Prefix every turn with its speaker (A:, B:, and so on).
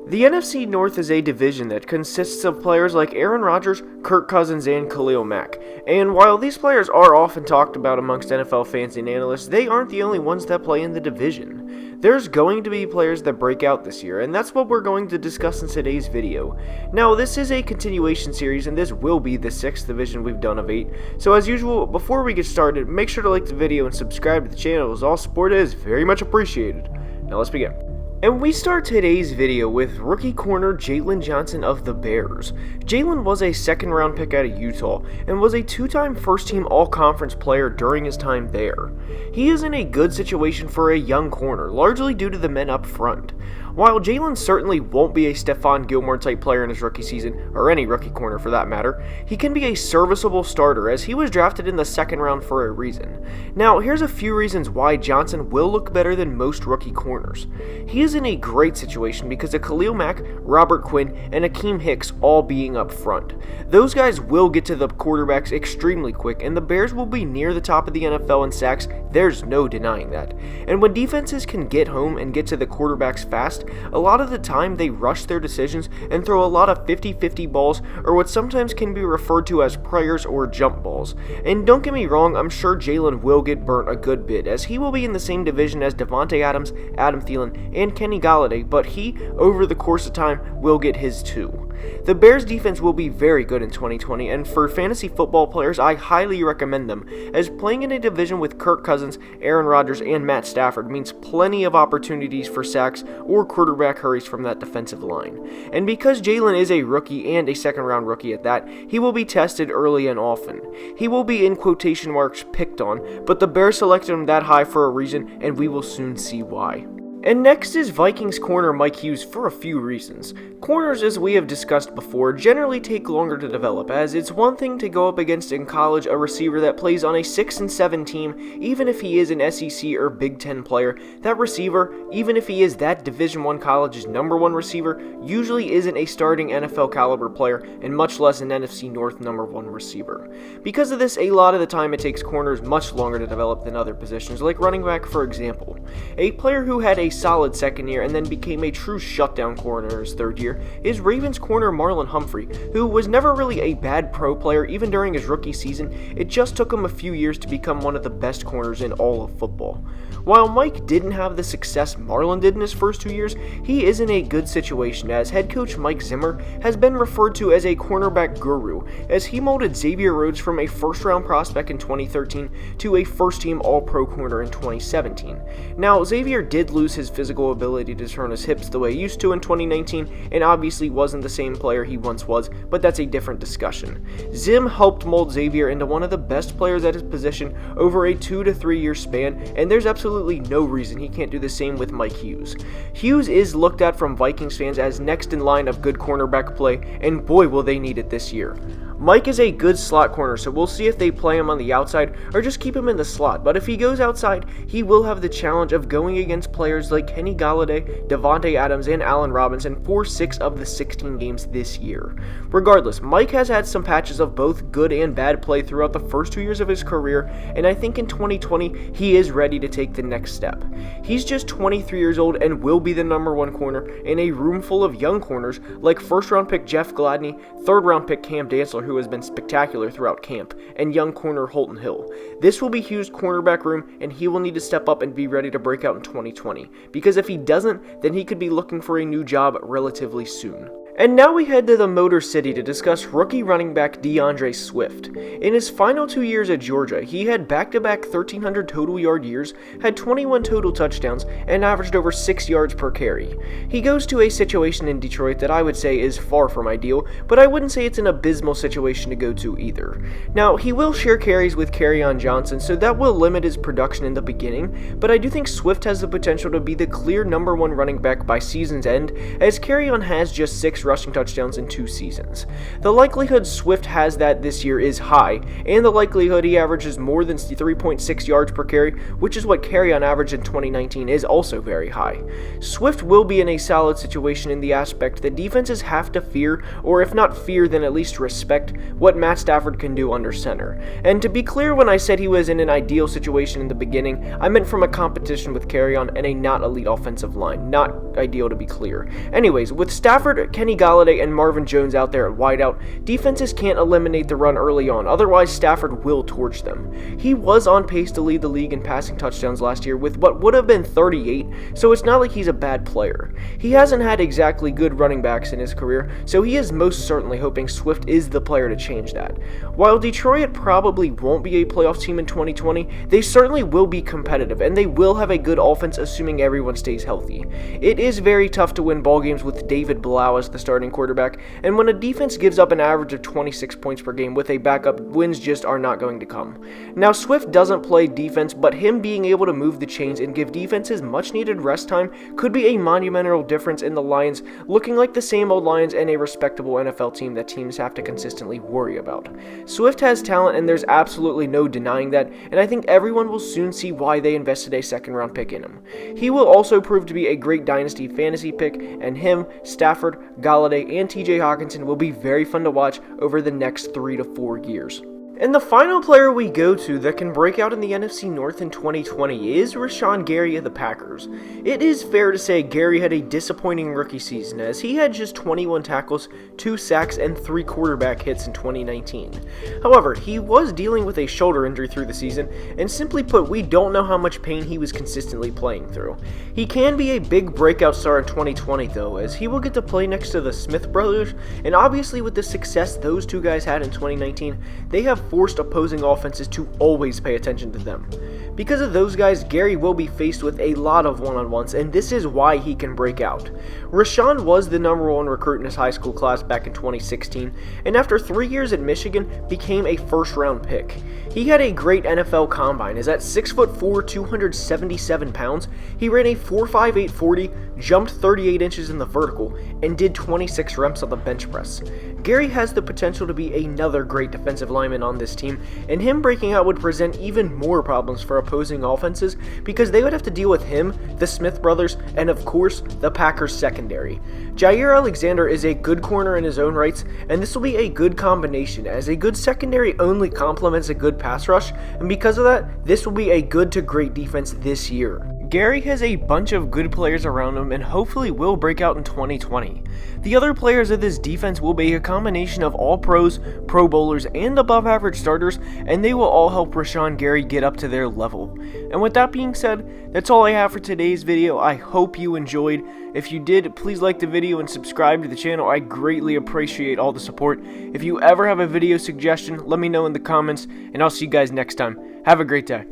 A: The NFC North is a division that consists of players like Aaron Rodgers, Kirk Cousins, and Khalil Mack. And while these players are often talked about amongst NFL fans and analysts, they aren't the only ones that play in the division. There's going to be players that break out this year, and that's what we're going to discuss in today's video. Now, this is a continuation series, and this will be the 6th division we've done of 8. So as usual, before we get started, make sure to like the video and subscribe to the channel, as all support is very much appreciated. Now let's begin. And we start today's video with rookie corner Jalen Johnson of the Bears. Jalen was a second-round pick out of Utah and was a 2-time first-team all-conference player during his time there. He is in a good situation for a young corner, largely due to the men up front. While Jalen certainly won't be a Stephon Gilmore-type player in his rookie season, or any rookie corner for that matter, he can be a serviceable starter as he was drafted in the second round for a reason. Now, here's a few reasons why Johnson will look better than most rookie corners. He is in a great situation because of Khalil Mack, Robert Quinn, and Akeem Hicks all being up front. Those guys will get to the quarterbacks extremely quick, and the Bears will be near the top of the NFL in sacks, there's no denying that. And when defenses can get home and get to the quarterbacks fast, a lot of the time they rush their decisions and throw a lot of 50-50 balls, or what sometimes can be referred to as prayers or jump balls. And don't get me wrong, I'm sure Jalen will get burnt a good bit, as he will be in the same division as Devontae Adams, Adam Thielen, and Kenny Galladay, but he, over the course of time, will get his too. The Bears defense will be very good in 2020, and for fantasy football players, I highly recommend them, as playing in a division with Kirk Cousins, Aaron Rodgers, and Matt Stafford means plenty of opportunities for sacks or quarterback hurries from that defensive line. And because Jalen is a rookie and a second-round rookie at that, he will be tested early and often. He will be in quotation marks picked on, but the Bears selected him that high for a reason, and we will soon see why. And next is Vikings corner Mike Hughes for a few reasons. Corners, as we have discussed before, generally take longer to develop, as it's one thing to go up against in college a receiver that plays on a 6 and 7 team, even if he is an SEC or Big Ten player. That receiver, even if he is that Division I college's #1 receiver, usually isn't a starting NFL caliber player, and much less an NFC North #1 receiver. Because of this, a lot of the time it takes corners much longer to develop than other positions, like running back for example. A player who had a solid second year and then became a true shutdown corner in his third year is Ravens corner Marlon Humphrey, who was never really a bad pro player even during his rookie season. It just took him a few years to become one of the best corners in all of football. While Mike didn't have the success Marlon did in his first 2 years, he is in a good situation, as head coach Mike Zimmer has been referred to as a cornerback guru, as he molded Xavier Rhodes from a first-round prospect in 2013 to a first-team All-Pro corner in 2017. Now, Xavier did lose his physical ability to turn his hips the way he used to in 2019, and obviously wasn't the same player he once was, but that's a different discussion. Zim helped mold Xavier into one of the best players at his position over a 2 to 3 year span, and there's absolutely no reason he can't do the same with Mike Hughes. Hughes is looked at from Vikings fans as next in line of good cornerback play, and boy will they need it this year. Mike is a good slot corner, so we'll see if they play him on the outside or just keep him in the slot, but if he goes outside, he will have the challenge of going against players like Kenny Galladay, Devontae Adams, and Allen Robinson for 6 of the 16 games this year. Regardless, Mike has had some patches of both good and bad play throughout the first 2 years of his career, and I think in 2020, he is ready to take the next step. He's just 23 years old and will be the #1 corner in a room full of young corners like first-round pick Jeff Gladney, third-round pick Cam Dantzler, who has been spectacular throughout camp, and young corner Holton Hill. This will be Hughes' cornerback room, and he will need to step up and be ready to break out in 2020, because if he doesn't, then he could be looking for a new job relatively soon. And now we head to the Motor City to discuss rookie running back DAndre Swift. In his final 2 years at Georgia, he had back-to-back 1,300 total yard years, had 21 total touchdowns, and averaged over 6 yards per carry. He goes to a situation in Detroit that I would say is far from ideal, but I wouldn't say it's an abysmal situation to go to either. Now, he will share carries with Kerryon Johnson, so that will limit his production in the beginning, but I do think Swift has the potential to be the clear #1 running back by season's end, as Kerryon has just 6 rushing touchdowns in 2 seasons. The likelihood Swift has that this year is high, and the likelihood he averages more than 3.6 yards per carry, which is what Kerryon averaged in 2019, is also very high. Swift will be in a solid situation in the aspect that defenses have to fear, or if not fear, then at least respect, what Matt Stafford can do under center. And to be clear, when I said he was in an ideal situation in the beginning, I meant from a competition with Kerryon and a not elite offensive line. Not ideal, to be clear. Anyways, with Stafford, Kenny Golladay, and Marvin Jones out there at wideout, defenses can't eliminate the run early on, otherwise Stafford will torch them. He was on pace to lead the league in passing touchdowns last year with what would have been 38, so it's not like he's a bad player. He hasn't had exactly good running backs in his career, so he is most certainly hoping Swift is the player to change that. While Detroit probably won't be a playoff team in 2020, they certainly will be competitive, and they will have a good offense assuming everyone stays healthy. It is very tough to win ball games with David Blau as the starting quarterback, and when a defense gives up an average of 26 points per game with a backup, wins just are not going to come. Now, Swift doesn't play defense, but him being able to move the chains and give defenses much needed rest time could be a monumental difference in the Lions looking like the same old Lions and a respectable NFL team that teams have to consistently worry about. Swift has talent, and there's absolutely no denying that, and I think everyone will soon see why they invested a second-round pick in him. He will also prove to be a great dynasty fantasy pick, and him, Stafford, Golladay, and TJ Hawkinson will be very fun to watch over the next 3 to 4 years. And the final player we go to that can break out in the NFC North in 2020 is Rashan Gary of the Packers. It is fair to say Gary had a disappointing rookie season as he had just 21 tackles, 2 sacks, and 3 quarterback hits in 2019. However, he was dealing with a shoulder injury through the season, and simply put, we don't know how much pain he was consistently playing through. He can be a big breakout star in 2020 though, as he will get to play next to the Smith brothers, and obviously with the success those two guys had in 2019, they have forced opposing offenses to always pay attention to them. Because of those guys, Gary will be faced with a lot of one-on-ones, and this is why he can break out. Rashan was the #1 recruit in his high school class back in 2016, and after 3 years at Michigan, became a first-round pick. He had a great NFL combine, as at 6'4", 277 pounds, he ran a 4.58 40, jumped 38 inches in the vertical, and did 26 reps on the bench press. Gary has the potential to be another great defensive lineman on this team, and him breaking out would present even more problems for opposing offenses because they would have to deal with him, the Smith brothers, and of course, the Packers secondary. Jair Alexander is a good corner in his own rights, and this will be a good combination as a good secondary only complements a good pass rush, and because of that, this will be a good to great defense this year. Gary has a bunch of good players around him and hopefully will break out in 2020. The other players of this defense will be a combination of all pros, pro bowlers, and above average starters, and they will all help Rashan Gary get up to their level. And with that being said, that's all I have for today's video. I hope you enjoyed. If you did, please like the video and subscribe to the channel. I greatly appreciate all the support. If you ever have a video suggestion, let me know in the comments, and I'll see you guys next time. Have a great day.